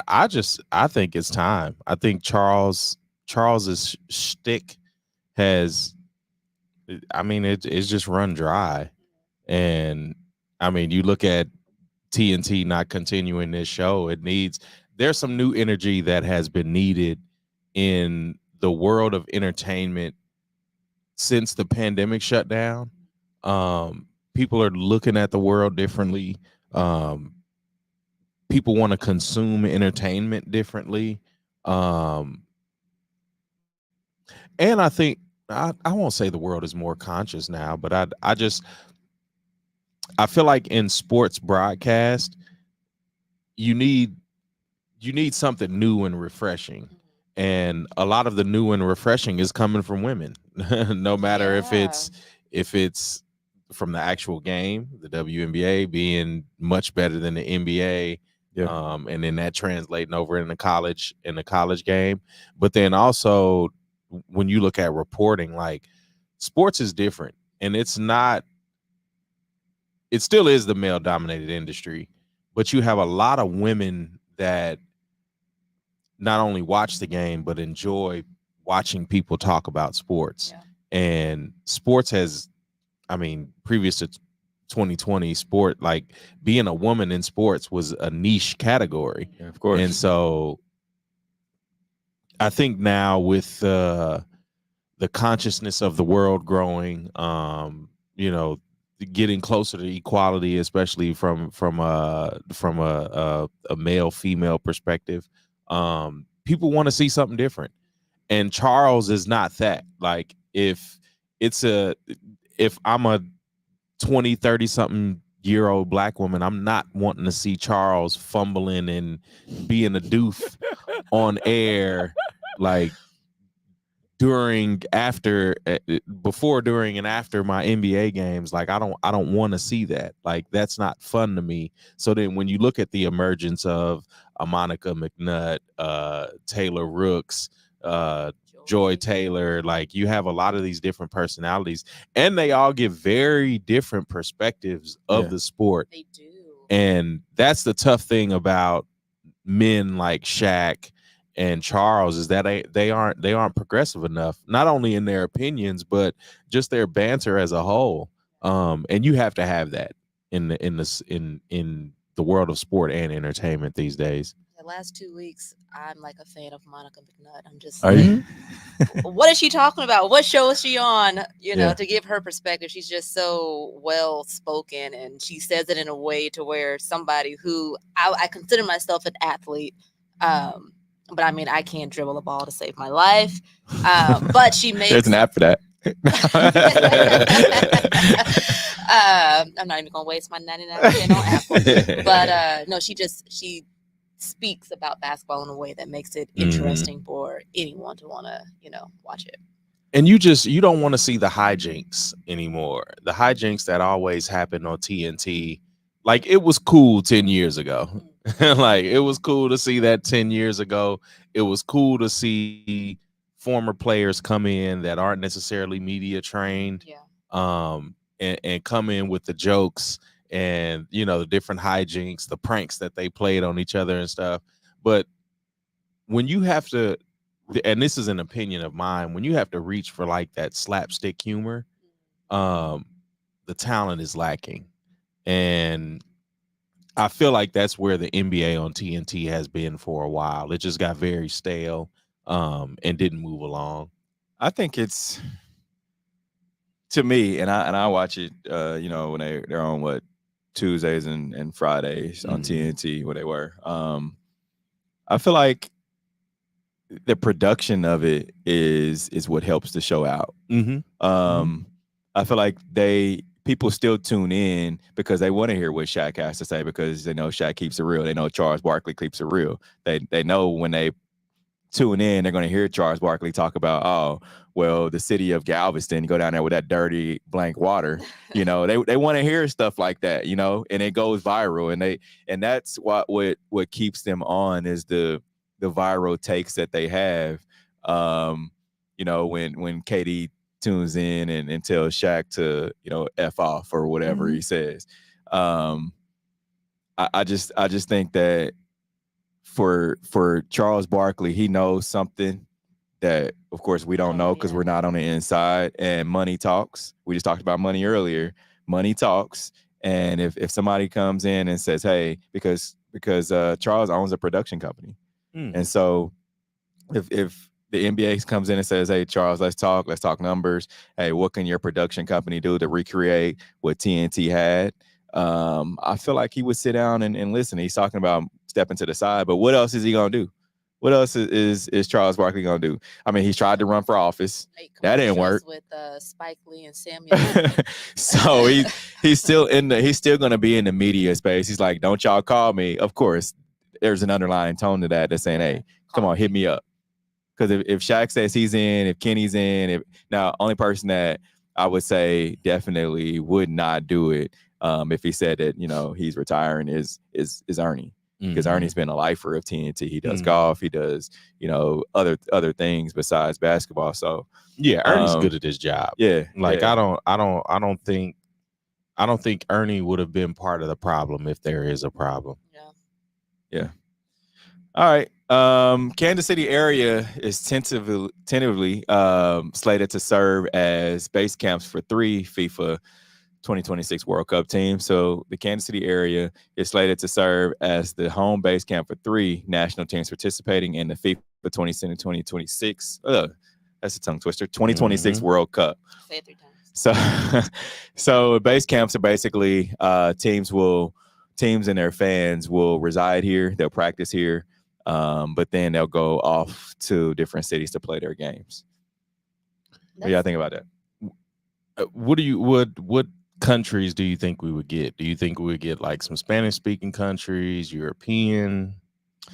think it's time. I think Charles's shtick has, it's just run dry. And I mean, you look at TNT not continuing this show, there's some new energy that has been needed in the world of entertainment since the pandemic shut down. People are looking at the world differently. People want to consume entertainment differently. And I think I won't say the world is more conscious now, but I feel like in sports broadcast, you need something new and refreshing. And a lot of the new and refreshing is coming from women, no matter if it's from the actual game, the WNBA being much better than the NBA. Yeah. And then that translating over in the college game. But then also when you look at reporting, like sports is different, and it still is the male dominated industry, but you have a lot of women that not only watch the game, but enjoy watching people talk about sports. Yeah. And sports has, previous to 2020, sport, like being a woman in sports was a niche category. Yeah, of course. And so I think now with the consciousness of the world growing, getting closer to equality, especially from a male female perspective, people want to see something different. And Charles is not that. Like if I'm a 20, 30 something year old black woman, I'm not wanting to see Charles fumbling and being a doof on air, like before, during, and after my NBA games. Like I don't want to see that. Like that's not fun to me. So then when you look at the emergence of a Monica McNutt, Taylor Rooks, Joy Taylor, like you have a lot of these different personalities, and they all give very different perspectives of the sport. They do. And that's the tough thing about men like Shaq and Charles, is that they aren't progressive enough, not only in their opinions, but just their banter as a whole. And you have to have that in the world of sport and entertainment these days. The last 2 weeks, I'm like a fan of Monica McNutt. I'm just. Are you? What is she talking about? What show is she on? To give her perspective. She's just so well spoken, and she says it in a way to where somebody who I consider myself an athlete, but I can't dribble a ball to save my life. But she makes. There's an app for that. I'm not even gonna waste my 99% on Apple. But no, she speaks about basketball in a way that makes it interesting for anyone to want to, watch it. And you don't want to see the hijinks anymore. The hijinks that always happened on TNT. Like it was cool 10 years ago. Like it was cool to see that 10 years ago. It was cool to see former players come in that aren't necessarily media trained. Yeah. And come in with the jokes and the different hijinks, the pranks that they played on each other and stuff. But when you have to, and this is an opinion of mine, when you have to reach for like that slapstick humor, the talent is lacking. And I feel like that's where the NBA on TNT has been for a while. It just got very stale and didn't move along. I think it's, to me, and I watch it, when they're on Tuesdays and Fridays on TNT, where they were. I feel like the production of it is what helps the show out. I feel like people still tune in because they want to hear what Shaq has to say, because they know Shaq keeps it real. They know Charles Barkley keeps it real. They know when they tune in, they're going to hear Charles Barkley talk about, the city of Galveston, go down there with that dirty blank water. They want to hear stuff like that, and it goes viral, and that's what keeps them on, is the viral takes that they have. When Katie tunes in and tells Shaq to, F off or whatever he says. I just think that for Charles Barkley, he knows something that, of course, we don't know because we're not on the inside. And money talks. We just talked about money earlier. Money talks. And if somebody comes in and says, hey, because Charles owns a production company. And so if the NBA comes in and says, hey, Charles, let's talk numbers. Hey, what can your production company do to recreate what TNT had? I feel like he would sit down and listen. He's talking about stepping to the side, but what else is he going to do? What else is Charles Barkley going to do? He's tried to run for office. That didn't work. With Spike Lee and Samuel. So he's still going to be in the media space. He's like, don't y'all call me. Of course, there's an underlying tone to that that's saying, hey, come on, hit me up. Because if Shaq says he's in, if Kenny's in, now only person that I would say definitely would not do it if he said that he's retiring is Ernie. because Ernie's been a lifer of TNT. He does Mhm. golf. He does, other things besides basketball. So Yeah, Ernie's good at his job. yeah, Like yeah. I don't think Ernie would have been part of the problem if there is a problem. Yeah. All right. Kansas City area is tentatively slated to serve as base camps for 3 FIFA 2026 World Cup teams. So the Kansas City area is slated to serve as the home base camp for 3 national teams participating in the FIFA 2026. That's a tongue twister. 2026 World Cup. Say it 3 times. So base camps are basically teams and their fans will reside here. They'll practice here, but then they'll go off to different cities to play their games. What do y'all think about that? What countries do you think we would get? Do you think we would get like some Spanish speaking countries, European,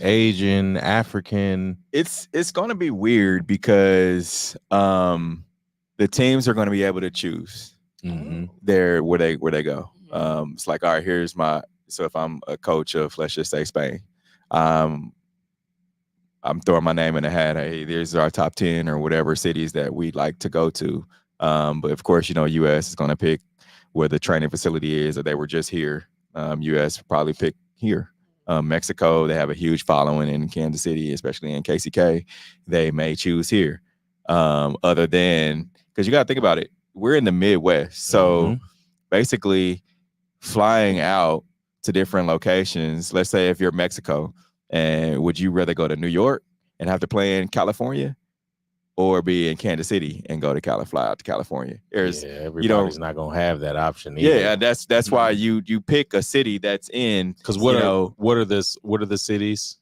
Asian, African? It's going to be weird because the teams are going to be able to choose where they go. It's like, all right, so if I'm a coach of, let's just say, Spain, I'm throwing my name in the hat. Hey, there's our top 10 or whatever cities that we'd like to go to. But of course, U.S. is going to pick where the training facility is, or they were just here. U.S. probably pick here. Mexico, they have a huge following in Kansas City, especially in KCK. They may choose here. Other than, because you got to think about it, we're in the Midwest. So basically flying out to different locations, let's say if you're Mexico, and would you rather go to New York and have to play in California, or be in Kansas City and go to fly out to California? Everybody's not gonna have that option either. Yeah, that's why you pick a city that's in, because what are the cities?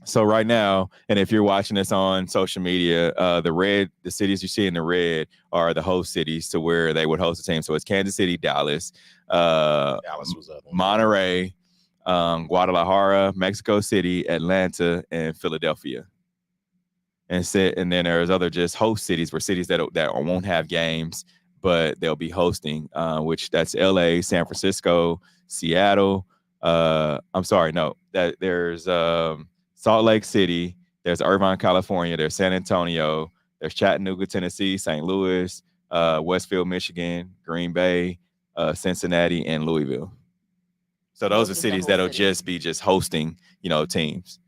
So right now, and if you're watching this on social media, the cities you see in the red are the host cities to where they would host the team. So it's Kansas City, Dallas, Dallas was up. Monterey, Guadalajara, Mexico City, Atlanta, and Philadelphia. And then there's other just host cities, where cities that won't have games, but they'll be hosting, which that's LA, San Francisco, Seattle. There's Salt Lake City, there's Irvine, California, there's San Antonio, there's Chattanooga, Tennessee, St. Louis, Westfield, Michigan, Green Bay, Cincinnati, and Louisville. So those are cities that'll just be hosting, teams.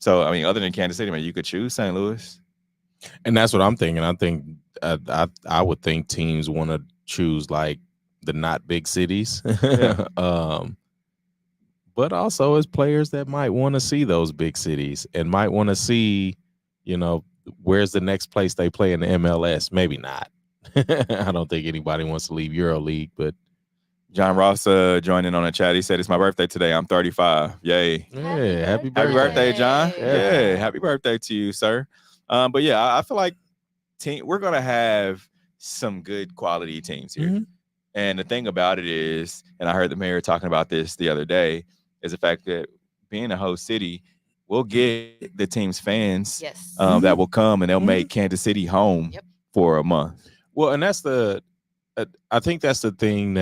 So, I mean, other than Kansas City, you could choose St. Louis. And that's what I'm thinking. I think I would think teams want to choose like the not big cities. Yeah. But also as players that might want to see those big cities and might want to see, where's the next place they play in the MLS? Maybe not. I don't think anybody wants to leave EuroLeague, but John Ross joined in on the chat. He said, "It's my birthday today. I'm 35. Yay. Yeah, happy birthday, John. Yeah, happy birthday to you, sir." But yeah, I feel like we're going to have some good quality teams here. Mm-hmm. And the thing about it is, and I heard the mayor talking about this the other day, is the fact that being a host city, we'll get the team's fans that will come, and they'll make Kansas City home for a month. Well, and that's I think that's the thing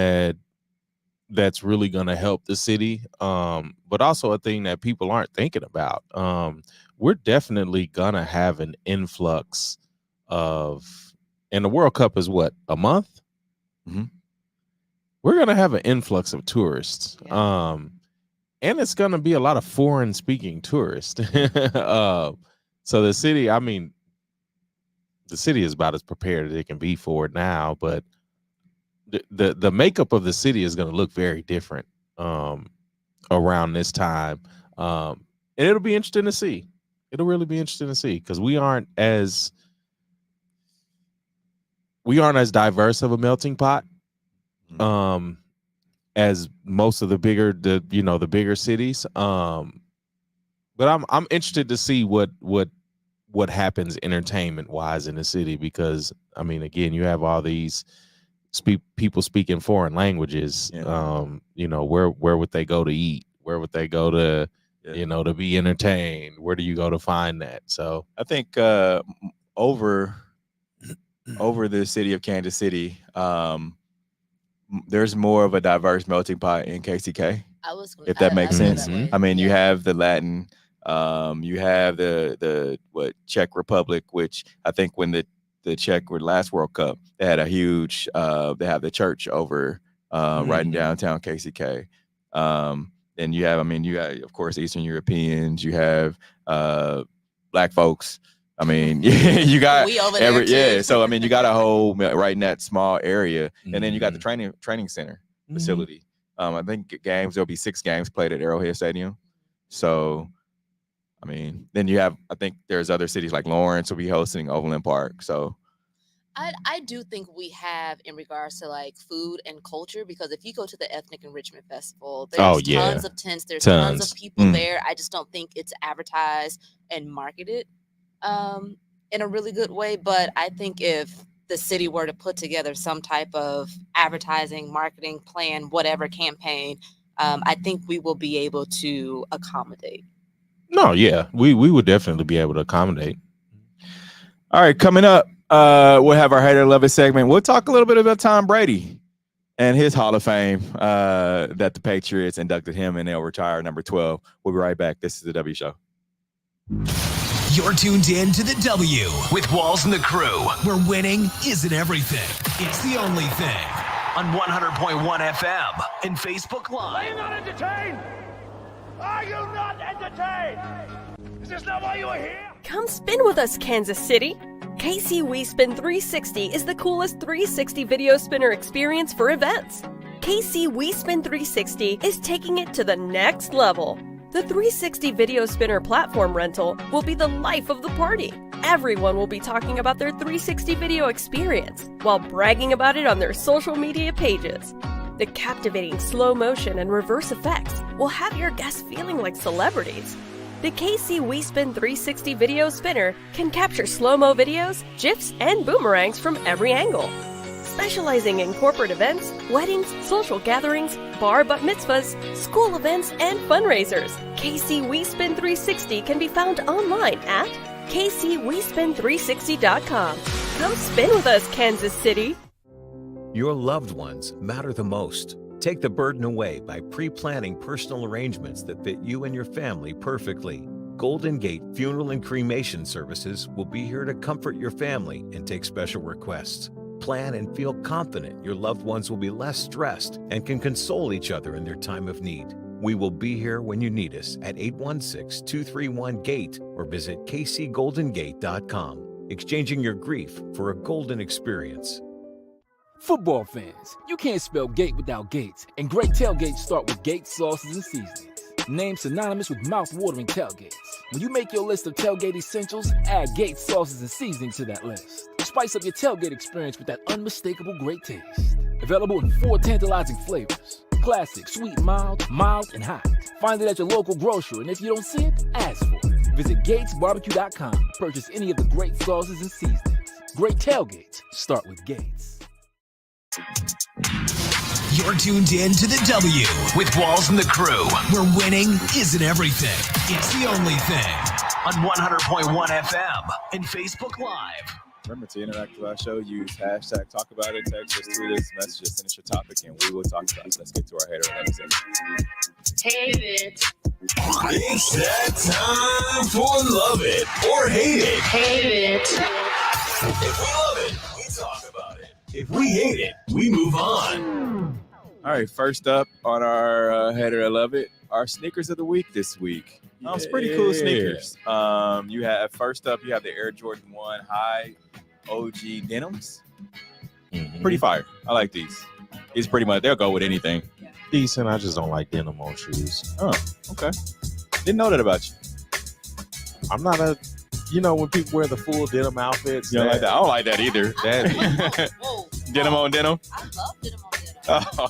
that's really going to help the city, but also a thing that people aren't thinking about. We're definitely going to have an influx of, and the World Cup is what, a month? Mm-hmm. We're going to have an influx of tourists, and it's going to be a lot of foreign-speaking tourists. So the city, the city is about as prepared as it can be for it now, but the makeup of the city is going to look very different around this time, and it'll be interesting to see. It'll really be interesting to see, because we aren't as diverse of a melting pot as most of the bigger cities. But I'm interested to see what happens entertainment wise in the city, because again, you have all these people speaking foreign languages. Where would they go to eat? Where would they go to to be entertained? Where do you go to find that? So I think over the city of Kansas City, there's more of a diverse melting pot in KCK. if that makes sense. That I mean, you have the Latin, you have the Czech Republic, which I think when the Czech were last World Cup, they had a huge they have the church over right in downtown KCK. And you have, of course, Eastern Europeans, you have black folks. I mean, you got so I mean, you got a whole right in that small area, and then you got the training center facility. I think there'll be 6 games played at Arrowhead Stadium. So, I mean, then you have, I think there's other cities like Lawrence will be hosting Overland Park. So, I do think we have in regards to like food and culture, because if you go to the Ethnic Enrichment Festival, there's tons of tents, there's tons of people there. I just don't think it's advertised and marketed in a really good way. But I think if the city were to put together some type of advertising, marketing plan, whatever campaign, I think we will be able to accommodate. No, yeah, we would definitely be able to accommodate. All right, coming up, we'll have our Hater Love It segment. We'll talk a little bit about Tom Brady and his Hall of Fame that the Patriots inducted him and they'll retire number 12. We'll be right back. This is the W Show. You're tuned in to the W with Walls and the Crew, where winning isn't everything. It's the only thing. On 100.1 FM and Facebook Live. Are you not entertained? Are you not entertained? Is this not why you are here? Come spin with us, Kansas City. KC WeSpin 360 is the coolest 360 video spinner experience for events. KC WeSpin 360 is taking it to the next level. The 360 video spinner platform rental will be the life of the party. Everyone will be talking about their 360 video experience while bragging about it on their social media pages. The captivating slow motion and reverse effects will have your guests feeling like celebrities. The KC WeSpin 360 video spinner can capture slow-mo videos, GIFs, and boomerangs from every angle. Specializing in corporate events, weddings, social gatherings, bar bat mitzvahs, school events, and fundraisers, KC WeSpin 360 can be found online at kcwespin360.com. Come spin with us, Kansas City. Your loved ones matter the most. Take the burden away by pre-planning personal arrangements that fit you and your family perfectly. Golden Gate Funeral and Cremation Services will be here to comfort your family and take special requests. Plan and feel confident your loved ones will be less stressed and can console each other in their time of need. We will be here when you need us at 816-231-GATE or visit kcgoldengate.com, exchanging your grief for a golden experience. Football fans, you can't spell gate without Gates, and great tailgates start with Gates sauces and seasonings. Named synonymous with mouth-watering tailgates. When you make your list of tailgate essentials, add Gates sauces and seasonings to that list. Spice up your tailgate experience with that unmistakable great taste. Available in 4 tantalizing flavors. Classic, sweet, mild, and hot. Find it at your local grocer, and if you don't see it, ask for it. Visit GatesBarbecue.com to purchase any of the great sauces and seasonings. Great tailgates start with Gates. You're tuned in to the W with Walls and the Crew, where winning isn't everything. It's the only thing. On 100.1 FM and Facebook Live. Remember to interact with our show, use hashtag talk about it, text us, tweet us, message us, send us your topic, and we will talk about it. Let's get to our Hater Love It segment. Hate it. It's that time for Love It or Hate It. Hate it. If we love it, we talk about it. If we hate it, we move on. All right, first up on our Hater I Love It, our sneakers of the week this week. It's pretty cool sneakers. You have first up, you have the Air Jordan 1 High OG Denims. Pretty fire. I like these. These pretty much, they'll go with anything. Decent. I just don't like denim on shoes. Oh, okay. Didn't know that about you. I'm not a, when people wear the full denim outfits. You don't like that? I don't like that either. Whoa. Denim on denim? I love denim on denim.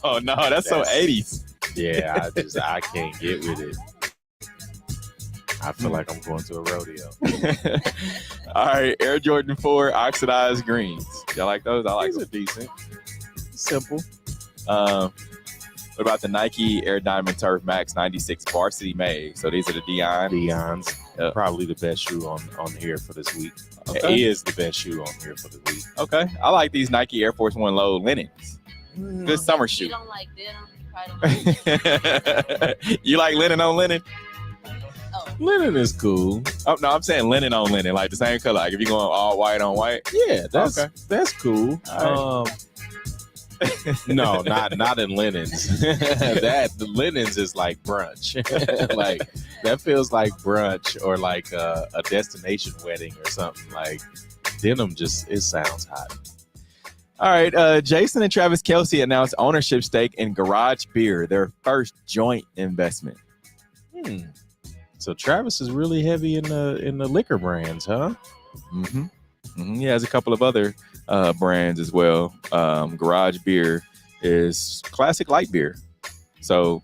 Oh, no, that's so 80s. Yeah, I can't get with it. I feel like I'm going to a rodeo. All right, Air Jordan 4 oxidized greens. Y'all like those? I like These them. are decent. Simple. What about the Nike Air Diamond Turf Max 96 varsity made? So these are the Deion's. Yep. Probably the best shoe on here for this week. Okay. It is the best shoe on here for the week. Okay. I like these Nike Air Force One Low linens. Good summer shoe. You don't like denim? You You like linen on linen? Linen is cool. Oh no, I'm saying linen on linen, like the same color. Like if you're going all white on white. Yeah, that's cool. No, not in linens. The linens is like brunch. Like that feels like brunch or like a destination wedding or something. Like denim it sounds hot. All right, Jason and Travis Kelce announced ownership stake in Garage Beer, their first joint investment. So Travis is really heavy in the liquor brands, huh? He has a couple of other brands as well. Garage Beer is classic light beer. So,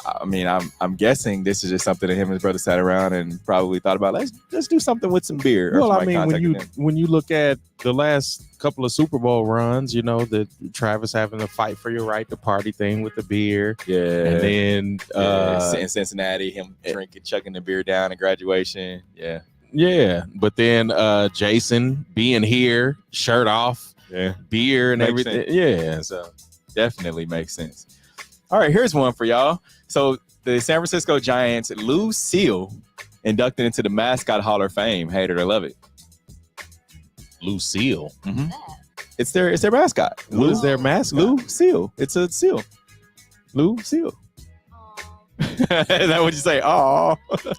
I mean, I'm guessing this is just something that him and his brother sat around and probably thought about. Let's do something with some beer. Well, I mean, when you look at the last couple of Super Bowl runs, you know, the Travis having to fight for your right to party thing with the beer. Yeah. And then in Cincinnati, him chugging the beer down at graduation. Yeah. Yeah. But then Jason being here, shirt off, beer and Makes everything. sense. Yeah. So definitely makes sense. All right, here's one for y'all. So the San Francisco Giants, Lou Seal, inducted into the Mascot Hall of Fame. Hate it or love it. Lucille. It's their mascot. What is their mascot? Lou Seal. It's a seal. Lou Seal. Is that what you say? Oh,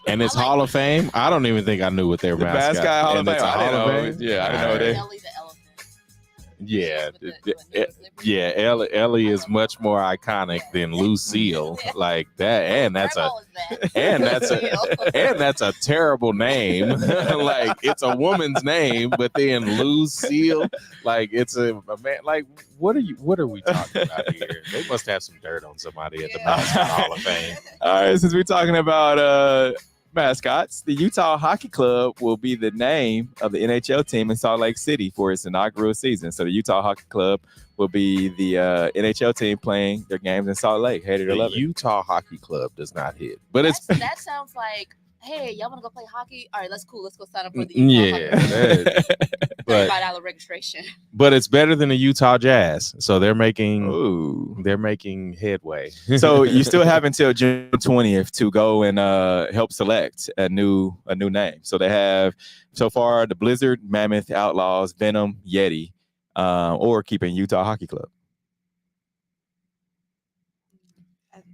and it's Hall of Fame. I don't even think I knew what their mascot. Hall of Fame. It's a Hall of Fame. Yeah, I didn't know that. Ellie the elephant. Yeah, Ellie is much more iconic than Lucille. Like that, and that's a terrible name. Like it's a woman's name, but then Lucille, like it's a man. Like what are we talking about here? They must have some dirt on somebody at the Mascot Hall of Fame. All right, since we're talking about mascots, the Utah Hockey Club will be the name of the NHL team in Salt Lake City for its inaugural season. So the Utah Hockey Club will be the NHL team playing their games in Salt Lake. Hate it or love it. Utah Hockey Club does not hit, but that sounds like, hey, y'all want to go play hockey? All right, let's go sign up for the Utah Hockey Club. But $35 registration. But it's better than the Utah Jazz, so they're making headway. So you still have until June 20th to go and help select a new name. So they have so far the Blizzard, Mammoth, Outlaws, Venom, Yeti, or keeping Utah Hockey Club.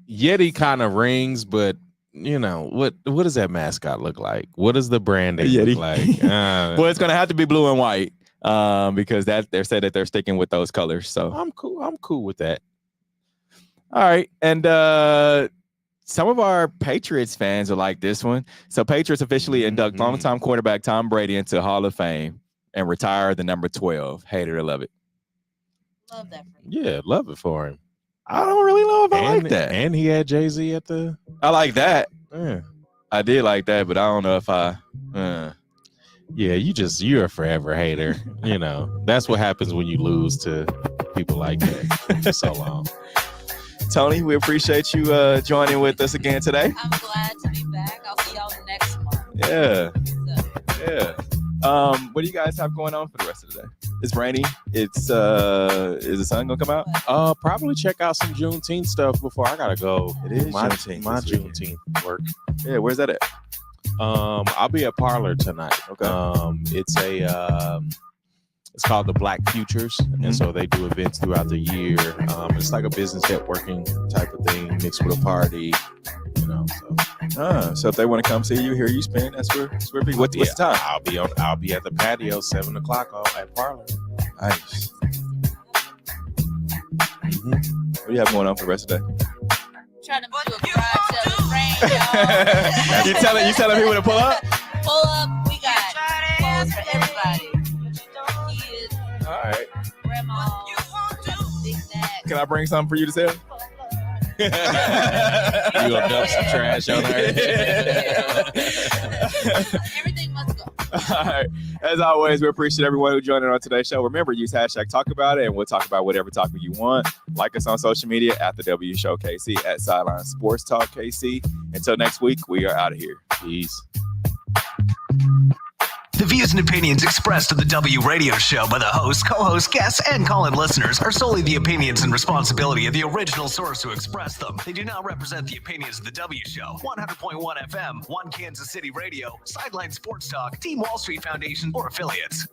Yeti kind of rings, but you know what does that mascot look like? What does the branding look like? Well, it's gonna have to be blue and white because they said that they're sticking with those colors. So I'm cool with that. All right, and some of our Patriots fans are like this one. So Patriots officially induct longtime quarterback Tom Brady into Hall of Fame and retire the number 12. Hate it or love it. Love that. Yeah, love it for him. I don't really know if I like that. And he had Jay-Z at the... I like that. Yeah. I did like that, but I don't know if I... Yeah, you're a forever hater. You know, that's what happens when you lose to people like that for so long. Tony, we appreciate you joining with us again today. I'm glad to be back. I'll see y'all next month. Yeah. What do you guys have going on for the rest of the day? It's rainy. It's is the sun gonna come out? Probably check out some Juneteenth stuff before I gotta go. It is my Juneteenth work. Yeah, where's that at? I'll be at Parlor tonight. Okay. It's called the Black Futures, and so they do events throughout the year. It's like a business networking type of thing mixed with a party, you know. So if they want to come see you, hear you spin, that's where people. What's the time? I'll be at the patio 7:00 at Parlor. Nice. What do you have going on for the rest of the day? Trying to do a garage sale in rain, y'all. you telling people to pull up? Pull up. We got clothes for everybody. Kids, all right. grandma, big dad. Can I bring something for you to sell? You gonna dump some trash on her? Everything must go. All right. As always, we appreciate everyone who joined in on today's show. Remember, use #TalkAboutIt, and we'll talk about whatever topic you want. Like us on social media at the W Show KC, at Sideline Sports Talk KC. Until next week, we are out of here. Peace. The views and opinions expressed on the W Radio Show by the host, co-host, guests, and call-in listeners are solely the opinions and responsibility of the original source who expressed them. They do not represent the opinions of the W Show, 100.1 FM, One Kansas City Radio, Sideline Sports Talk, Team Wall Street Foundation, or affiliates.